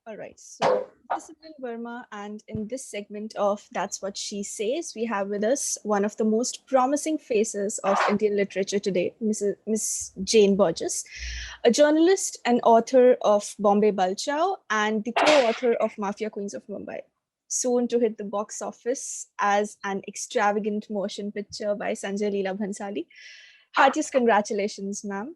All right, so this is Simran Verma, and in this segment of That's What She Says, we have with us one of the most promising faces of Indian literature today, Miss Jane Burgess, a journalist and author of Bombay Balchao and the co-author of Mafia Queens of Mumbai. Soon to hit the box office as an extravagant motion picture by Sanjay Leela Bhansali. Heartiest congratulations, ma'am.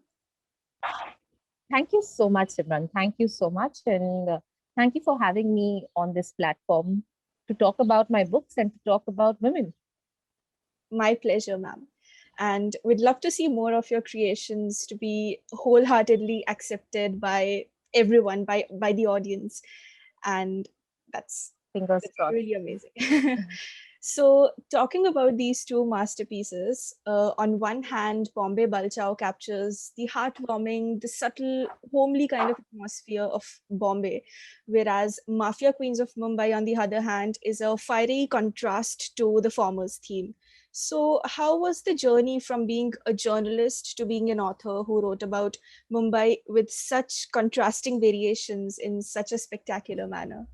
Thank you so much, Simran. Thank you so much. And thank you for having me on this platform to talk about my books and to talk about women. My pleasure, ma'am. And we'd love to see more of your creations to be wholeheartedly accepted by everyone, by the audience. And that's Fingers that's crossed. really amazing. So, talking about these two masterpieces, on one hand, Bombay Balchao captures the heartwarming, the subtle, homely kind of atmosphere of Bombay, whereas Mafia Queens of Mumbai, on the other hand, is a fiery contrast to the former's theme. So, how was the journey from being a journalist to being an author who wrote about Mumbai with such contrasting variations in such a spectacular manner?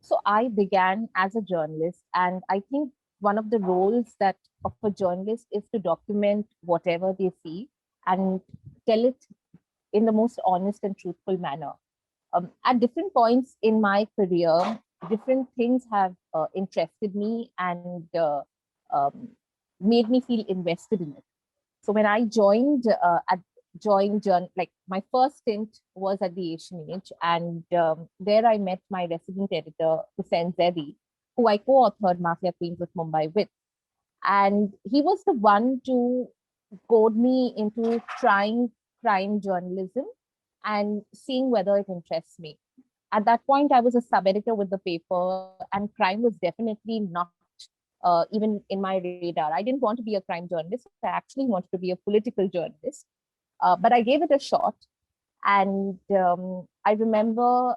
So I began as a journalist, and I think one of the roles that of a journalist is to document whatever they see and tell it in the most honest and truthful manner. At different points in my career, different things have interested me and um, made me feel invested in it. So when I like my first stint was at the Asian Age, and there I met my resident editor Hussain Zaidi, who I co-authored Mafia Queens of Mumbai with, and he was the one to goad me into trying crime journalism and seeing whether it interests me. At that point, I was a sub editor with the paper, and crime was definitely not even in my radar. I didn't want to be a crime journalist. I actually wanted to be a political journalist. But I gave it a shot. And I remember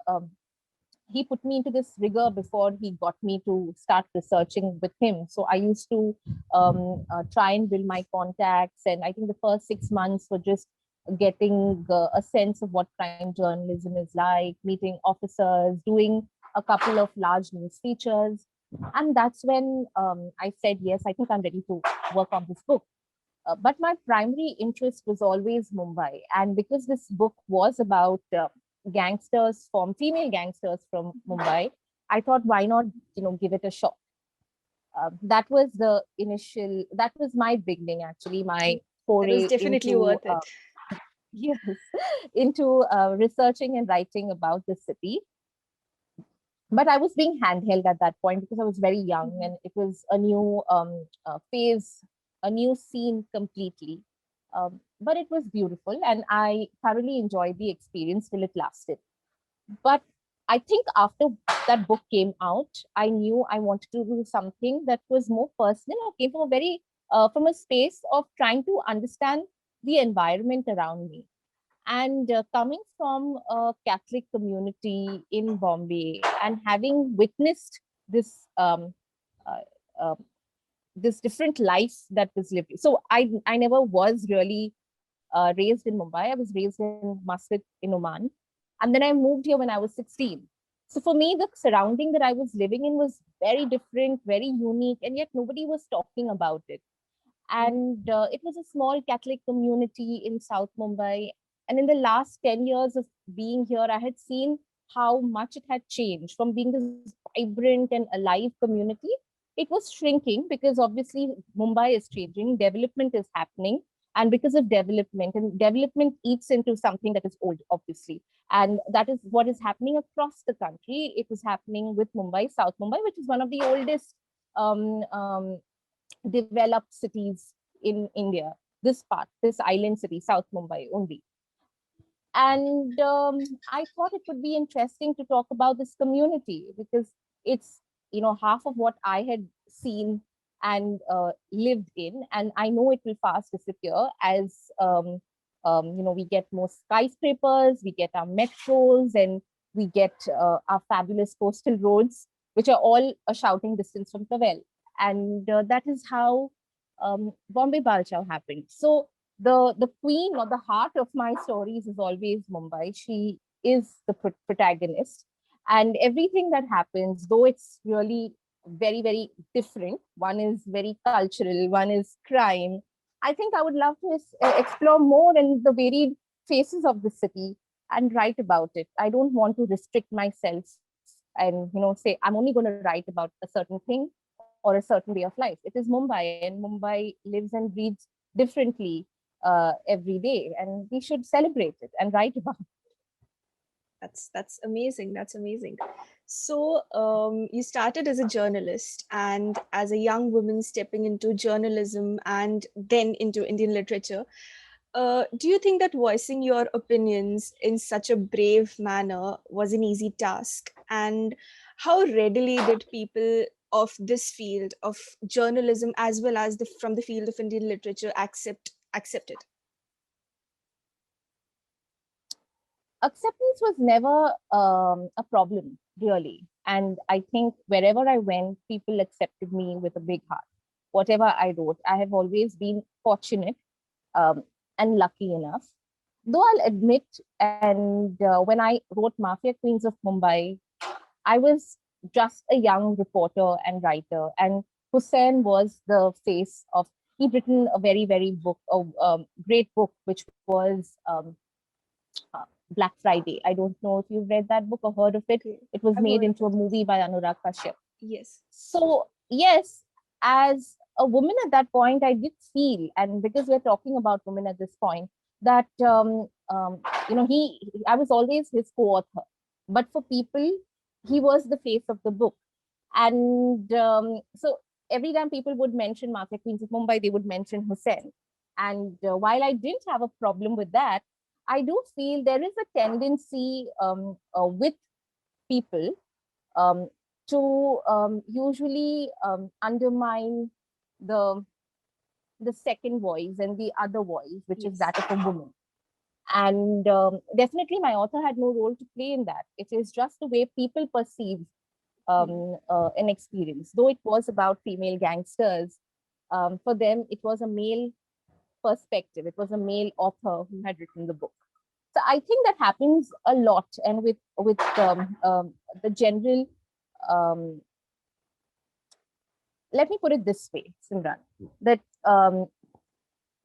he put me into this rigor before he got me to start researching with him. So I used to try and build my contacts. And I think the first 6 months were just getting a sense of what crime journalism is like, meeting officers, doing a couple of large news features. And that's when I said, yes, I think I'm ready to work on this book. But my primary interest was always Mumbai. And because this book was about female gangsters from Mumbai, I thought, why not, give it a shot? That was my beginning, actually, my That was foray definitely into, worth it. yes, into researching and writing about the city. But I was being handheld at that point because I was very young and it was a new phase, a new scene completely. But it was beautiful and I thoroughly enjoyed the experience till it lasted. But I think after that book came out, I knew I wanted to do something that was more personal or came from from a space of trying to understand the environment around me. And coming from a Catholic community in Bombay and having witnessed uh, uh, this different life that was lived. So I never was really raised in Mumbai. I was raised in Muscat in Oman, and then I moved here when I was 16. So for me, the surrounding that I was living in was very different, very unique, and yet nobody was talking about it. And it was a small Catholic community in South Mumbai. And in the last 10 years of being here, I had seen how much it had changed from being this vibrant and alive community. It was shrinking because obviously Mumbai is changing, development is happening. And because of development eats into something that is old, obviously. And that is what is happening across the country. It is happening with Mumbai, South Mumbai, which is one of the oldest um, um, developed cities in India. This island city, South Mumbai only. And I thought it would be interesting to talk about this community because it's, half of what I had seen and lived in. And I know it will fast disappear as, we get more skyscrapers, we get our metros, and we get our fabulous coastal roads, which are all a shouting distance from Tavel. And that is how Bombay Balchao happened. So the queen or the heart of my stories is always Mumbai. She is the protagonist, and everything that happens, though it's really very very different. One is very cultural, one is crime. I think I would love to explore more in the varied faces of the city and write about it. I don't want to restrict myself and say I'm only going to write about a certain thing or a certain way of life. It is Mumbai, and Mumbai lives and breathes differently every day, and we should celebrate it and write about it. That's amazing. That's amazing. So you started as a journalist, and as a young woman stepping into journalism and then into Indian literature. Do you think that voicing your opinions in such a brave manner was an easy task? And how readily did people of this field of journalism, as well as from the field of Indian literature, accept it? Acceptance was never a problem, really. And I think wherever I went, people accepted me with a big heart. Whatever I wrote, I have always been fortunate um, and lucky enough. Though I'll admit, and when I wrote Mafia Queens of Mumbai, I was just a young reporter and writer, and Hussain was the face of. He'd written a very, very great book, which was uh, Black Friday. I don't know if you've read that book or heard of it. Okay, It was I've made heard of into a it. movie by Anurag Kashyap. Yes. So, yes, as a woman at that point, I did feel, and because we're talking about women at this point, that I was always his co-author, but for people, he was the face of the book, and so every time people would mention Mafia Queens of Mumbai, they would mention Hussain, and while I didn't have a problem with that, I do feel there is a tendency with people um, to usually undermine the the second voice and the other voice, which is Yes. that of a woman. And definitely, my author had no role to play in that. It is just the way people perceive Hmm. an experience. Though it was about female gangsters, for them it was a male perspective. It was a male author who had written the book. So I think that happens a lot, and with the general um, let me put it this way, Simran, that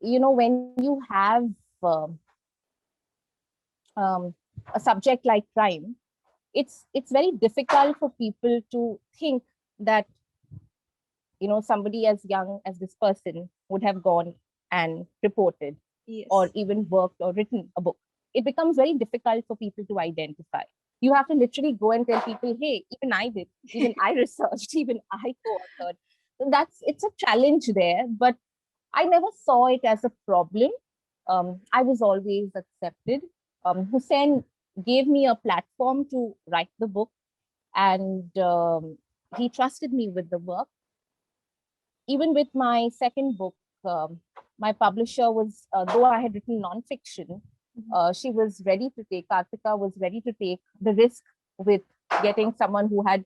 when you have um, um, a subject like crime, it's very difficult for people to think that somebody as young as this person would have gone and reported or Yes. even worked or written a book. It becomes very difficult for people to identify. You have to literally go and tell people, hey, even I did, even I researched, even I co-authored. So it's a challenge there, but I never saw it as a problem. I was always accepted. Hussain gave me a platform to write the book, and he trusted me with the work. Even with my second book, my publisher was, though I had written nonfiction, Mhm. she was ready to take, Kartika was ready to take the risk with getting someone who had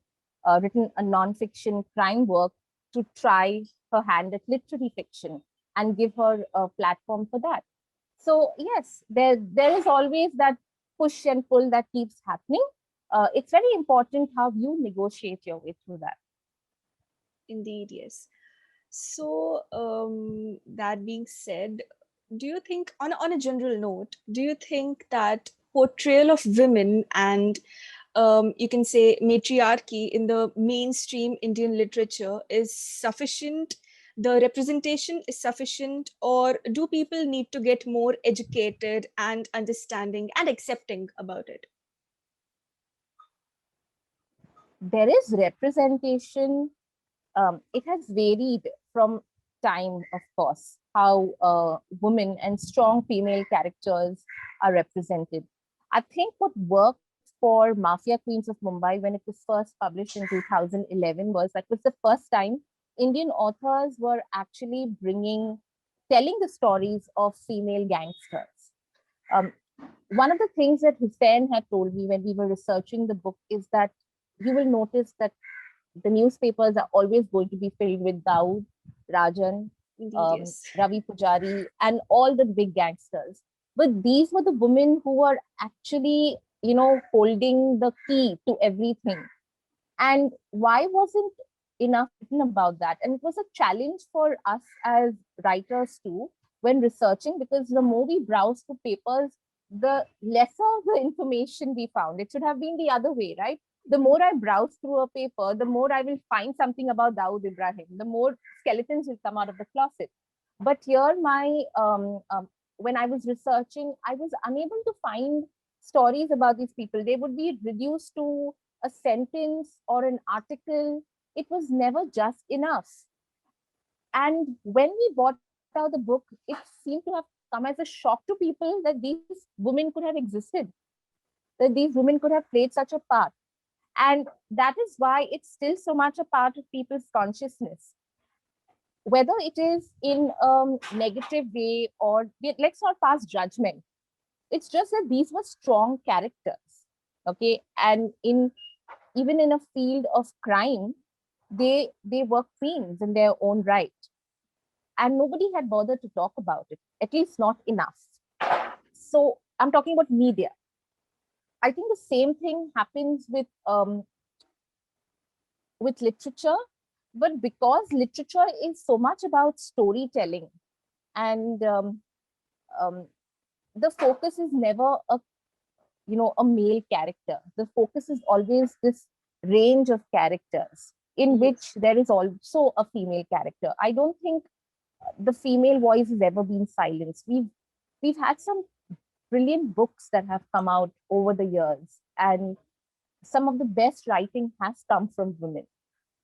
written a nonfiction crime work to try her hand at literary fiction and give her a platform for that. So yes, there is always that push and pull that keeps happening. It's very important how you negotiate your way through that. Indeed, yes. So, that being said, do you think, on a general note, do you think that portrayal of women and you can say matriarchy in the mainstream Indian literature is sufficient? The representation is sufficient, or do people need to get more educated and understanding and accepting about it? There is representation. It has varied from time, of course, how women and strong female characters are represented. I think what worked for Mafia Queens of Mumbai when it was first published in 2011 was that was the first time Indian authors were actually telling the stories of female gangsters. Um, One of the things that Hussain had told me when we were researching the book is that you will notice that the newspapers are always going to be filled with Daud, Rajan, Indeed, yes. Ravi Pujari, and all the big gangsters. But these were the women who were actually, holding the key to everything. And why wasn't enough written about that? And it was a challenge for us as writers too, when researching, because the more we browsed through papers, the lesser the information we found. It should have been the other way, right? The more I browse through a paper, the more I will find something about Dawood Ibrahim, the more skeletons will come out of the closet. But here, when I was researching, I was unable to find stories about these people. They would be reduced to a sentence or an article. It was never just enough. And when we bought out the book, it seemed to have come as a shock to people that these women could have existed, that these women could have played such a part. And that is why it's still so much a part of people's consciousness. Whether it is in a negative way or let's not pass judgment. It's just that these were strong characters. Okay. And even in a field of crime, they were queens in their own right. And nobody had bothered to talk about it, at least not enough. So I'm talking about media. I think the same thing happens with literature, but because literature is so much about storytelling, and the focus is never a male character. The focus is always this range of characters in which there is also a female character. I don't think the female voice has ever been silenced. We've had some brilliant books that have come out over the years, and some of the best writing has come from women.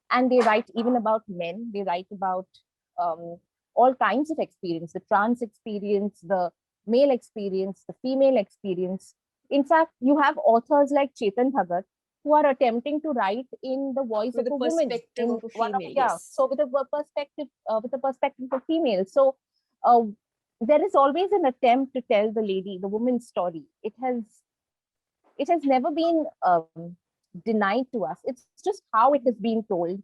And they write even about men. They write about all kinds of experience: the trans experience, the male experience, the female experience. In fact, you have authors like Chetan Bhagat who are attempting to write in the voice With of the a woman, perspective in of a one of female, yes. so with a perspective of female. So there is always an attempt to tell the woman's story. It has never been denied to us. It's just how it has been told.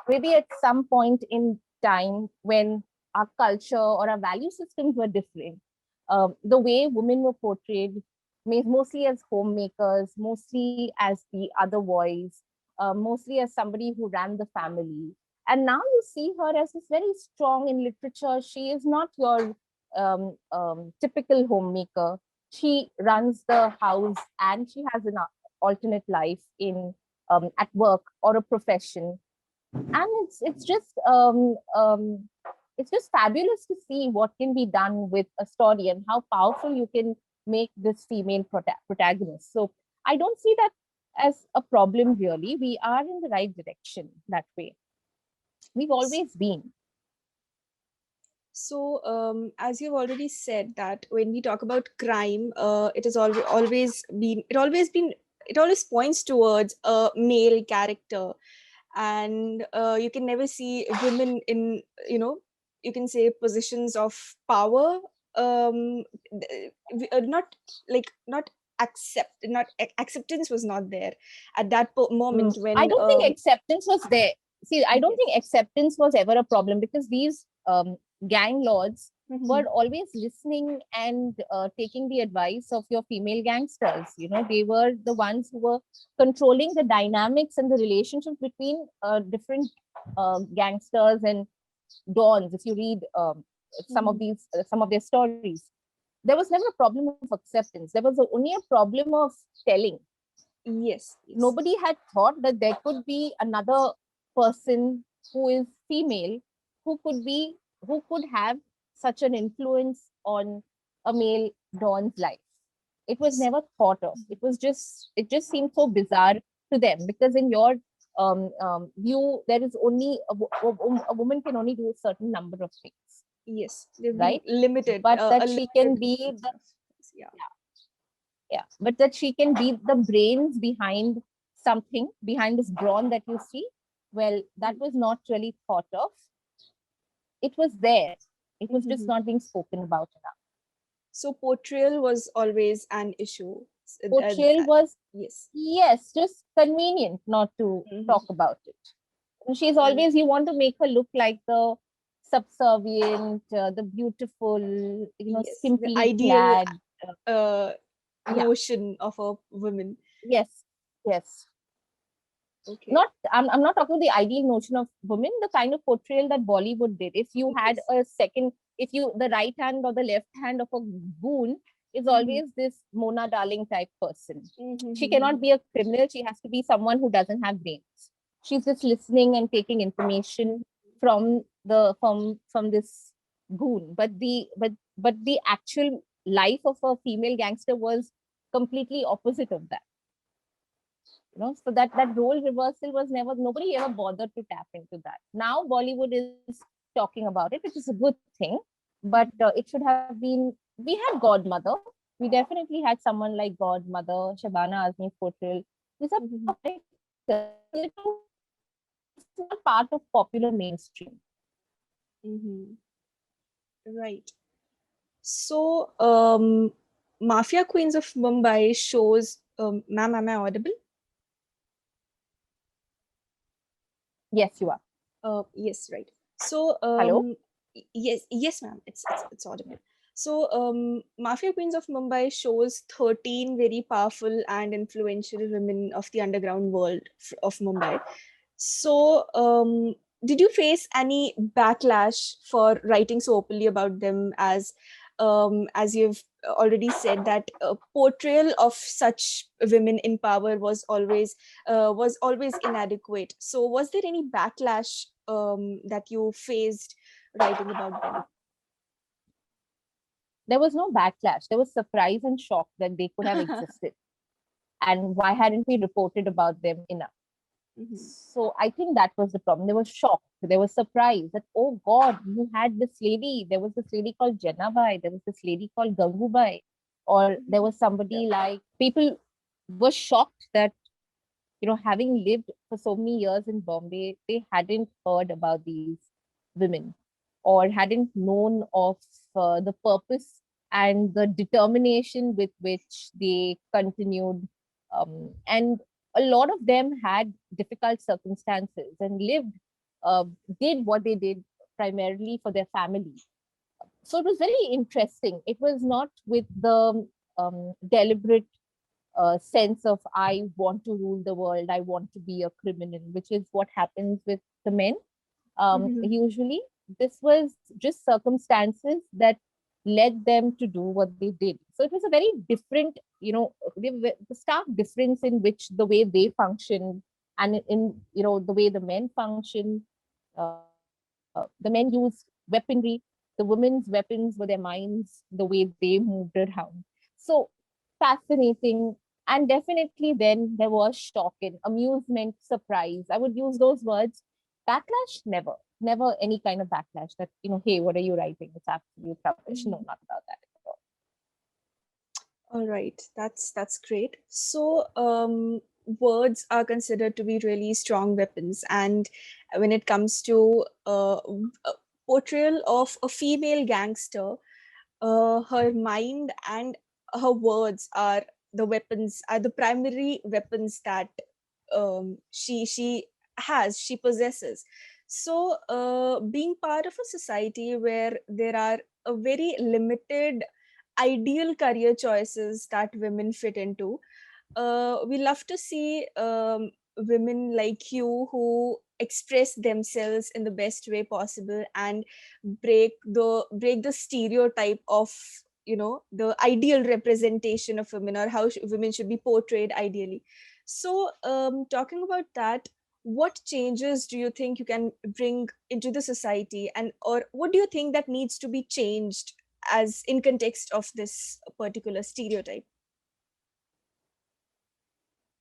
Maybe at some point in time when our culture or our value systems were different, the way women were portrayed, mostly as homemakers, mostly as the other voice, mostly as somebody who ran the family. And now you see her as this very strong in literature. She is not your typical homemaker. She runs the house and she has an alternate life in at work or a profession. And it's just fabulous to see what can be done with a story and how powerful you can make this female protagonist. So I don't see that as a problem, really. We are in the right direction that way. We've always been. So, as you've already said, that when we talk about crime, it has always been, it always points towards a male character, and you can never see women in, you can say, positions of power. Not like not acceptance was not there at that moment when. I don't think acceptance was there. See, I don't think acceptance was ever a problem, because these gang lords were always listening and taking the advice of your female gangsters. They were the ones who were controlling the dynamics and the relationships between different gangsters and dons. If you read some of their stories, there was never a problem of acceptance. There was only a problem of telling. Yes. Nobody had thought that there could be another person who is female who could have such an influence on a male don's life. It was never thought of. It just seemed so bizarre to them, because in your view, there is only a woman can only do a certain number of things. Yes, they've right? been limited, but that she can be but that she can be the brains behind something, behind this brawn that you see. Well, that was not really thought of. It was there. It was just not being spoken about enough. So portrayal was always an issue. Portrayal was yes, just convenient not to talk about it. And she's always, you want to make her look like the subservient, the beautiful, Yes, the skimpily ideal clad. uh, Yeah, notion of a woman. yes, yes. Okay. I'm not talking the ideal notion of women, the kind of portrayal that Bollywood did. If you had Yes. a second, if you, the right hand or the left hand of a goon is Mm-hmm. always this Mona Darling type person. She cannot Mm-hmm. be a criminal. She has to be someone who doesn't have brains. She's just listening and taking information from this goon. But the actual life of a female gangster was completely opposite of that. So that role reversal was never, nobody ever bothered to tap into that. Now Bollywood is talking about it, which is a good thing, but it should have been, we had Godmother, we definitely had someone like Godmother, Shabana Azmi's portrayal. These are Mm-hmm. characters, it's not part of popular mainstream. Mm-hmm. Right. So, Mafia Queens of Mumbai shows, ma'am, am I audible? Yes, you are. Yes, right. So, Hello. yes, yes, ma'am, it's audible. So, Mafia Queens of Mumbai shows 13 very powerful and influential women of the underground world of Mumbai. So, did you face any backlash for writing so openly about them, as you've already said that portrayal of such women in power was always inadequate. So, was there any backlash that you faced writing about them? There was no backlash, there was surprise and shock that they could have existed, and why hadn't we reported about them enough? Mhm. So I think that was the problem. There was shock, there was surprise that, oh God, you had this lady. There was this lady called Jenabai, there was this lady called Gangubai, or there Mhm. was somebody like, people were shocked that, having lived for so many years in Bombay, they hadn't heard about these women or hadn't known of the purpose and the determination with which they continued. And a lot of them had difficult circumstances and uh, did what they did primarily for their family. So it was very interesting. It was not with the deliberate sense of, I want to rule the world, I want to be a criminal, which is what happens with the men. Mhm. Usually, this was just circumstances that led them to do what they did. So it was a very different, the stark difference in which the way they function and in the way the men function. The men used weaponry, the women's weapons were their minds, the way they moved around. So fascinating. And definitely then there was shock and amusement, surprise. I would use those words. Backlash, never any kind of backlash that, hey, what are you writing? It's absolute rubbish. No, Mhm. not about that at all. All right, that's great. So, words are considered to be really strong weapons, and when it comes to portrayal of a female gangster, her mind and her words are the primary weapons that she possesses. So, being part of a society where there are a very limited ideal career choices that women fit into, we love to see women like you who express themselves in the best way possible and break the stereotype of the ideal representation of women, or how women should be portrayed ideally. So, talking about that, what changes do you think you can bring into the society, and or what do you think that needs to be changed as in context of this particular stereotype?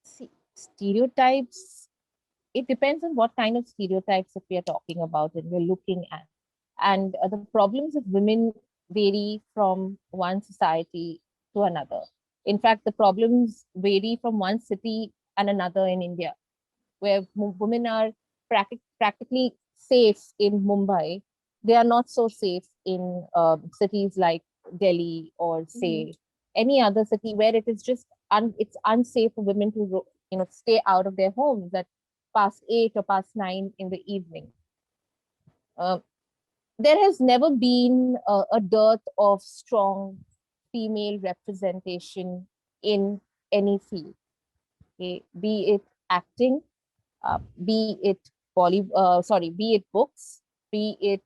See, stereotypes, it depends on what kind of stereotypes that we are talking about and we're looking at. And the problems of women vary from one society to another. In fact, the problems vary from one city and another in India, where women are practically safe in Mumbai. They are not so safe in cities like Delhi or Mhm. say any other city where it is just it's unsafe for women to stay out of their homes at past 8 or past 9 in the evening. Um, there has never been a dearth of strong female representation in any field, okay? Be it acting, be it be it books, be it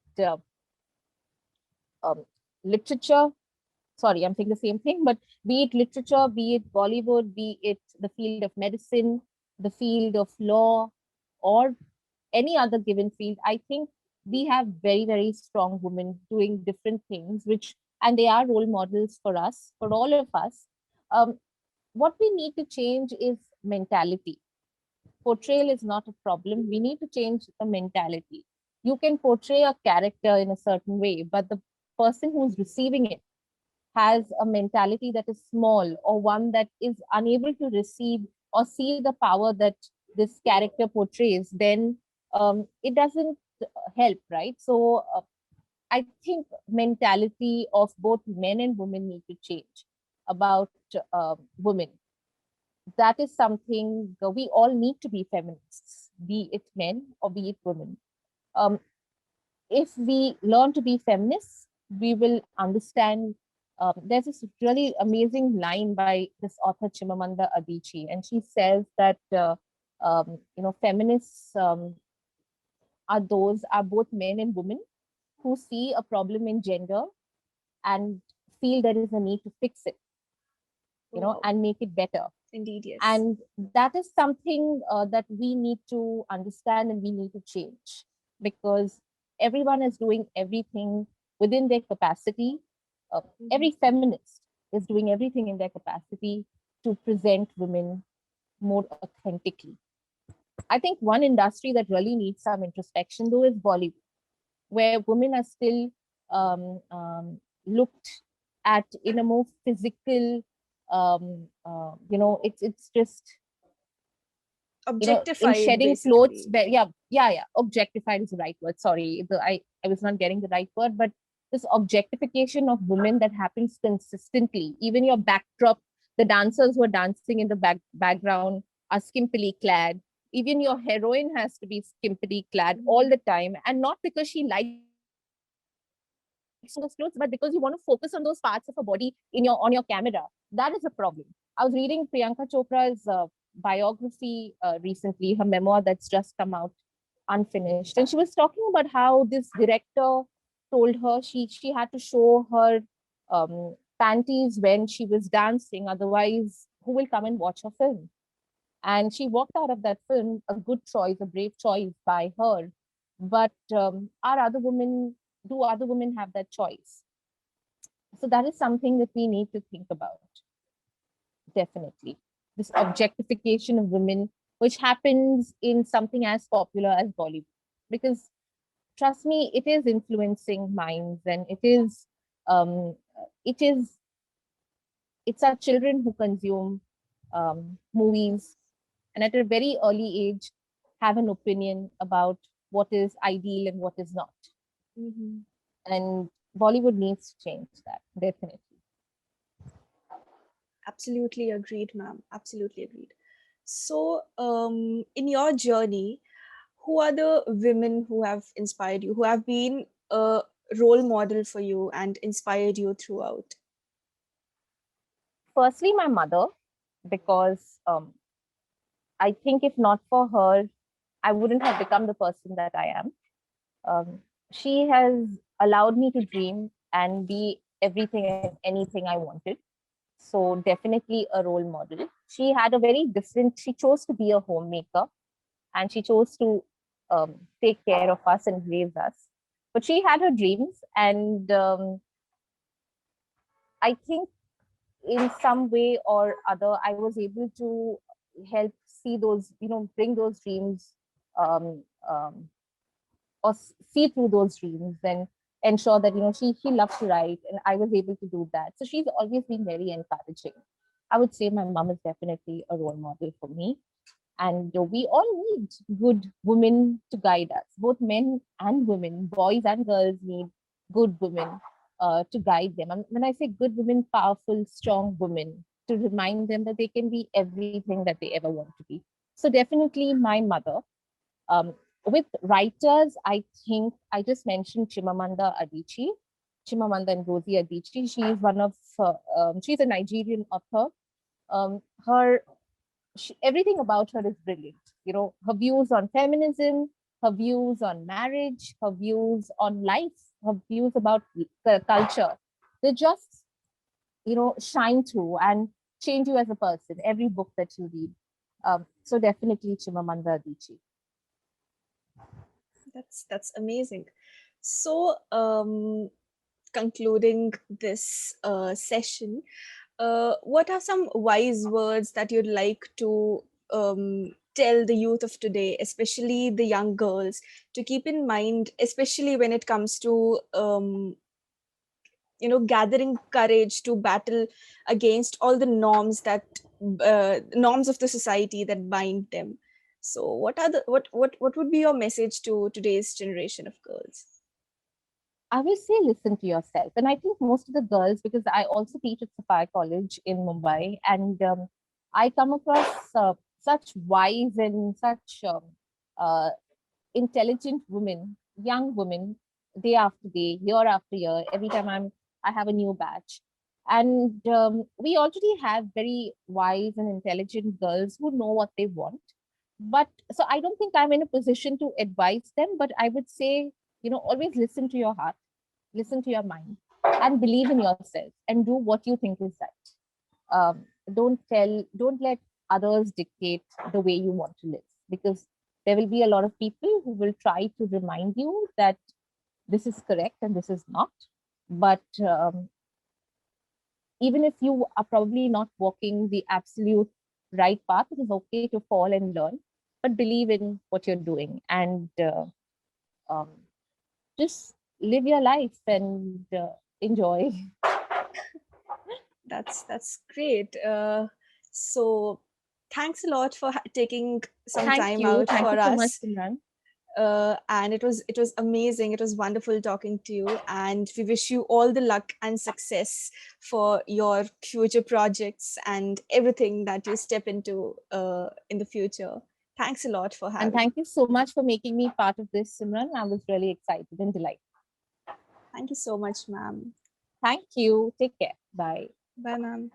um, literature. Sorry, I'm saying the same thing, but be it literature, be it Bollywood, be it the field of medicine, the field of law, or any other given field, I think we have very, very strong women doing different things, which, and they are role models for us, for all of us. Um, what we need to change is mentality. Portrayal is not a problem. We need to change the mentality. You can portray a character in a certain way, but the person who's receiving it has a mentality that is small, or one that is unable to receive or see the power that this character portrays, then it doesn't help, right? So I think mentality of both men and women need to change about women. That is something we all need to be feminists, be it men or be it women. Um, if we learn to be feminists, we will understand. There's this really amazing line by this author Chimamanda Adichie, and she says that feminists are both men and women who see a problem in gender and feel there is a need to fix it, Wow. and make it better. Indeed, yes. And that is something that we need to understand and we need to change, because everyone is doing everything within their capacity. Every feminist is doing everything in their capacity to present women more authentically. I think one industry that really needs some introspection, though, is Bollywood, where women are still looked at in a more physical, it's just in Objectified, shedding clothes. basically. Yeah, objectified is the right word. Sorry, I was not getting the right word, but this objectification of women that happens consistently. Even your backdrop, the dancers who are dancing in the background are skimpily clad. Even your heroine has to be skimpily clad all the time, and not because she likes those clothes, but because you want to focus on those parts of her body on your camera. That is a problem. I was reading Priyanka Chopra's biography recently, her memoir that's just come out unfinished, and she was talking about how this director told her she had to show her panties when she was dancing, otherwise who will come and watch her film? And she walked out of that film, a good choice, a brave choice by her. But are other women, do other women have that choice? So that is something that we need to think about. Definitely. This objectification of women, which happens in something as popular as Bollywood. Because trust me, it is influencing minds, and um, it is, it's our children who consume movies, and at a very early age have an opinion about what is ideal and what is not. And Bollywood needs to change that, definitely. Absolutely agreed, ma'am. Absolutely agreed. So, in your journey, who are the women who have inspired you, who have been a role model for you and inspired you throughout? Firstly, my mother, because I think if not for her, I wouldn't have become the person that I am. She has allowed me to dream and be everything and anything I wanted. So definitely a role model. She had a very different, she chose to be a homemaker, and she chose to take care of us and raise us. But she had her dreams, and I think in some way or other, I was able to help see those, bring those dreams, um, um, or see through those dreams, and ensure that she loved to write, and I was able to do that. So she's always been very encouraging. I would say my mom is definitely a role model for me. And we all need good women to guide us. Both men and women, boys and girls need good women to guide them. And when I say good women, powerful, strong women, to remind them that they can be everything that they ever want to be. So definitely my mother. With writers, I think I just mentioned Chimamanda Adichie, Chimamanda Ngozi Adichie. She is one of, she's a Nigerian author. Her everything about her is brilliant. You know, her views on feminism, her views on marriage, her views on life, her views about culture. They just, you know, shine through and change you as a person. Every book that you read. So definitely Chimamanda Adichie. That's amazing. So, concluding this session, what are some wise words that you'd like to tell the youth of today, especially the young girls, to keep in mind, especially when it comes to gathering courage to battle against all the norms that norms of the society that bind them? So what would be your message to today's generation of girls? I will say listen to yourself. And I think most of the girls, because I also teach at Sapphire College in Mumbai, and I come across such wise and such uh, intelligent women, young women, day after day, year after year. Every time I have a new batch. And we already have very wise and intelligent girls who know what they want. But so I don't think I'm in a position to advise them, but I would say, you know, always listen to your heart, listen to your mind, and believe in yourself and do what you think is right. Don't let others dictate the way you want to live, because there will be a lot of people who will try to remind you that this is correct and this is not. But even if you are probably not walking the absolute right path, it is okay to fall and learn, but believe in what you're doing, and um, just live your life and enjoy. That's great. So thanks a lot for taking some Thank time you. out Thank for you so much, us. Simran. And it was amazing. It was wonderful talking to you, and we wish you all the luck and success for your future projects and everything that you step into in the future. Thanks a lot for And having me. thank you so much for making me part of this, Simran. I was really excited and delighted. Thank you so much, ma'am. Thank you. Take care. Bye. Bye, ma'am.